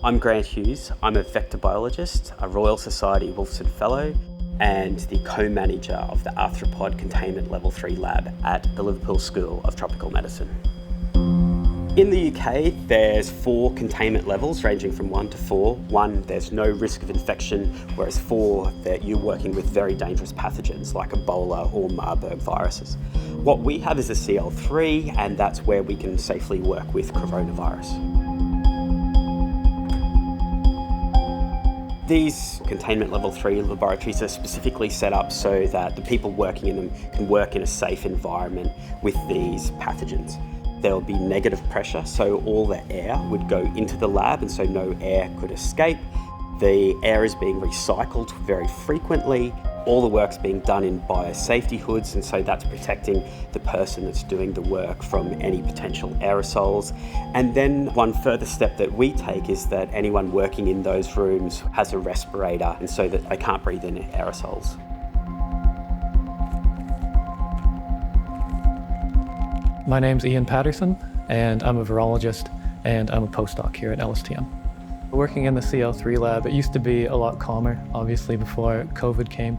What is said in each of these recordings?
I'm Grant Hughes. I'm a vector biologist, a Royal Society Wolfson Fellow, and the co-manager of the Arthropod Containment Level 3 lab at the Liverpool School of Tropical Medicine. In the UK, there's 4 containment levels ranging from 1 to 4. 1, there's no risk of infection, whereas 4, that you're working with very dangerous pathogens like Ebola or Marburg viruses. What we have is a CL3, and that's where we can safely work with coronavirus. These Containment Level 3 laboratories are specifically set up so that the people working in them can work in a safe environment with these pathogens. There'll be negative pressure, so all the air would go into the lab and so no air could escape. The air is being recycled very frequently. All the work's being done in biosafety hoods, and so that's protecting the person that's doing the work from any potential aerosols. And then one further step that we take is that anyone working in those rooms has a respirator, and so that they can't breathe in aerosols. My name's Ian Patterson, and I'm a virologist, and I'm a postdoc here at LSTM. Working in the CL3 lab, it used to be a lot calmer, obviously, before COVID came.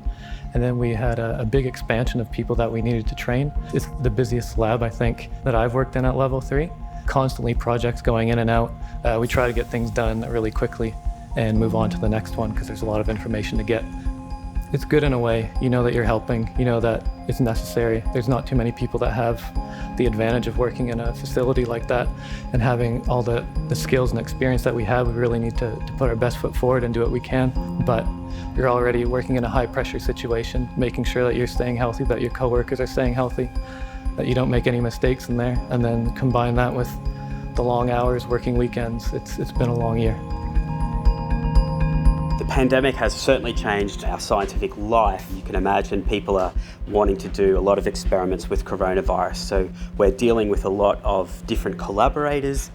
And then we had a big expansion of people that we needed to train. It's the busiest lab, I think, that I've worked in at Level 3. Constantly projects going in and out. We try to get things done really quickly and move on to the next one because there's a lot of information to get. It's good in a way. You know that you're helping. You know that it's necessary. There's not too many people that have the advantage of working in a facility like that and having all the skills and experience that we have. We really need to put our best foot forward and do what we can. But you're already working in a high pressure situation, making sure that you're staying healthy, that your coworkers are staying healthy, that you don't make any mistakes in there. And then combine that with the long hours, working weekends. It's been a long year. The pandemic has certainly changed our scientific life. You can imagine people are wanting to do a lot of experiments with coronavirus, so we're dealing with a lot of different collaborators.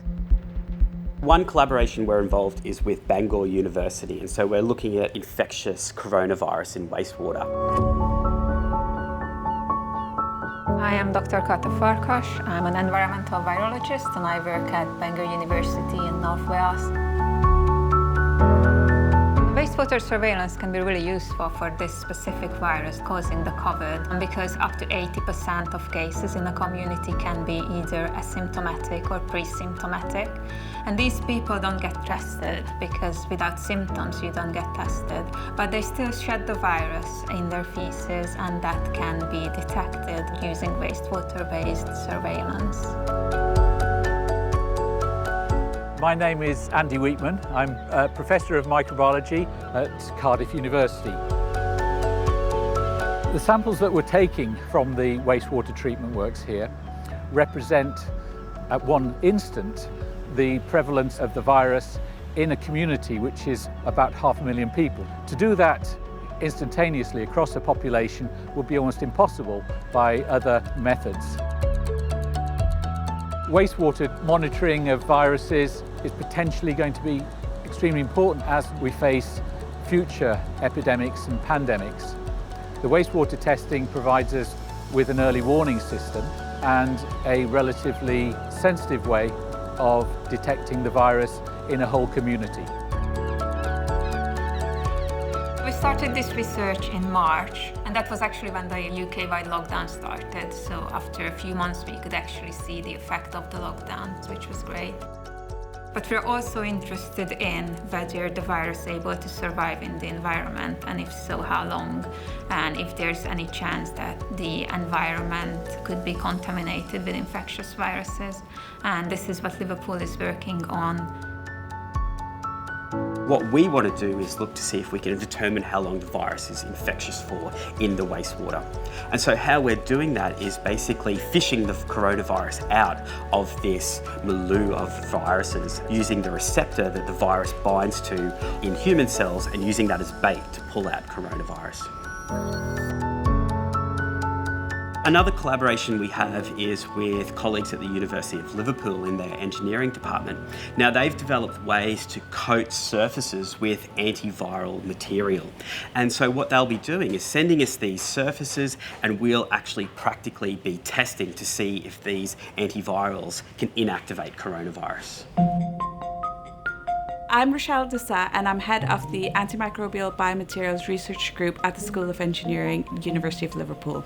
One collaboration we're involved is with Bangor University, and so we're looking at infectious coronavirus in wastewater. I am Dr. Kata Farkas. I'm an environmental virologist and I work at Bangor University in North Wales. Wastewater surveillance can be really useful for this specific virus causing the COVID, because up to 80% of cases in a community can be either asymptomatic or pre-symptomatic. And these people don't get tested because without symptoms you don't get tested, but they still shed the virus in their feces, and that can be detected using wastewater-based surveillance. My name is Andy Wheatman. I'm a Professor of Microbiology at Cardiff University. The samples that we're taking from the wastewater treatment works here represent, at one instant, the prevalence of the virus in a community which is about 500,000 people. To do that instantaneously across a population would be almost impossible by other methods. Wastewater monitoring of viruses is potentially going to be extremely important as we face future epidemics and pandemics. The wastewater testing provides us with an early warning system and a relatively sensitive way of detecting the virus in a whole community. We started this research in March, and that was actually when the UK-wide lockdown started. So after a few months, we could actually see the effect of the lockdown, which was great. But we're also interested in whether the virus is able to survive in the environment, and if so, how long, and if there's any chance that the environment could be contaminated with infectious viruses. And this is what Liverpool is working on. What we want to do is look to see if we can determine how long the virus is infectious for in the wastewater. And so how we're doing that is basically fishing the coronavirus out of this milieu of viruses, using the receptor that the virus binds to in human cells and using that as bait to pull out coronavirus. Another collaboration we have is with colleagues at the University of Liverpool in their engineering department. Now, they've developed ways to coat surfaces with antiviral material. And so what they'll be doing is sending us these surfaces, and we'll actually practically be testing to see if these antivirals can inactivate coronavirus. I'm Rochelle Dessa, and I'm head of the Antimicrobial Biomaterials Research Group at the School of Engineering, University of Liverpool.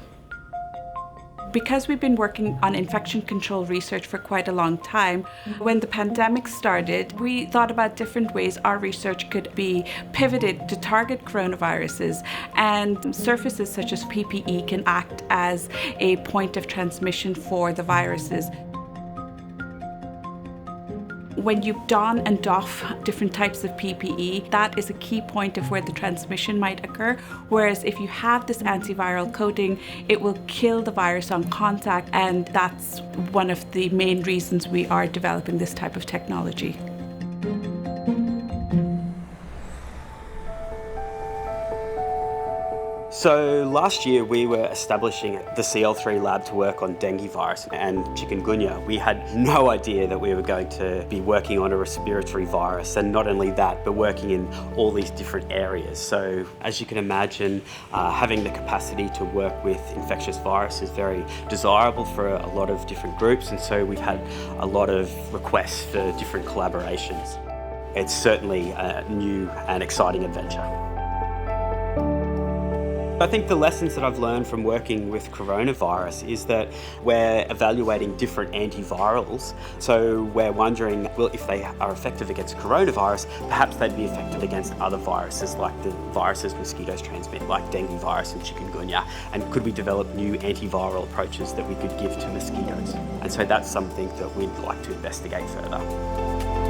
Because we've been working on infection control research for quite a long time, when the pandemic started, we thought about different ways our research could be pivoted to target coronaviruses, and surfaces such as PPE can act as a point of transmission for the viruses. When you don and doff different types of PPE, that is a key point of where the transmission might occur. Whereas if you have this antiviral coating, it will kill the virus on contact, and that's one of the main reasons we are developing this type of technology. So last year we were establishing the CL3 lab to work on dengue virus and chikungunya. We had no idea that we were going to be working on a respiratory virus, and not only that, but working in all these different areas. So as you can imagine, having the capacity to work with infectious virus is very desirable for a lot of different groups, and so we've had a lot of requests for different collaborations. It's certainly a new and exciting adventure. I think the lessons that I've learned from working with coronavirus is that we're evaluating different antivirals. So we're wondering, well, if they are effective against coronavirus, perhaps they'd be effective against other viruses like the viruses mosquitoes transmit, like dengue virus and chikungunya. And could we develop new antiviral approaches that we could give to mosquitoes? And so that's something that we'd like to investigate further.